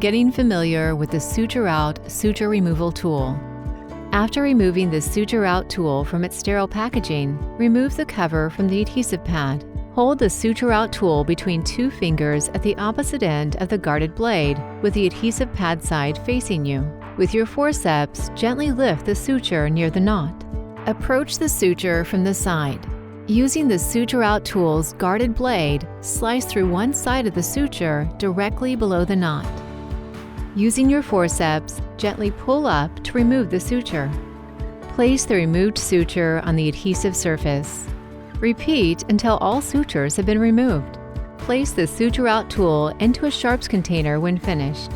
getting familiar with the SutureOut Suture Removal Tool. After removing the SutureOut tool from its sterile packaging, remove the cover from the adhesive pad. Hold the SutureOut tool between two fingers at the opposite end of the guarded blade, with the adhesive pad side facing you. With your forceps, gently lift the suture near the knot. Approach the suture from the side. Using the SutureOut tool's guarded blade, slice through one side of the suture directly below the knot. Using your forceps, gently pull up to remove the suture. Place the removed suture on the adhesive surface. Repeat until all sutures have been removed. Place the SutureOut tool into a sharps container when finished.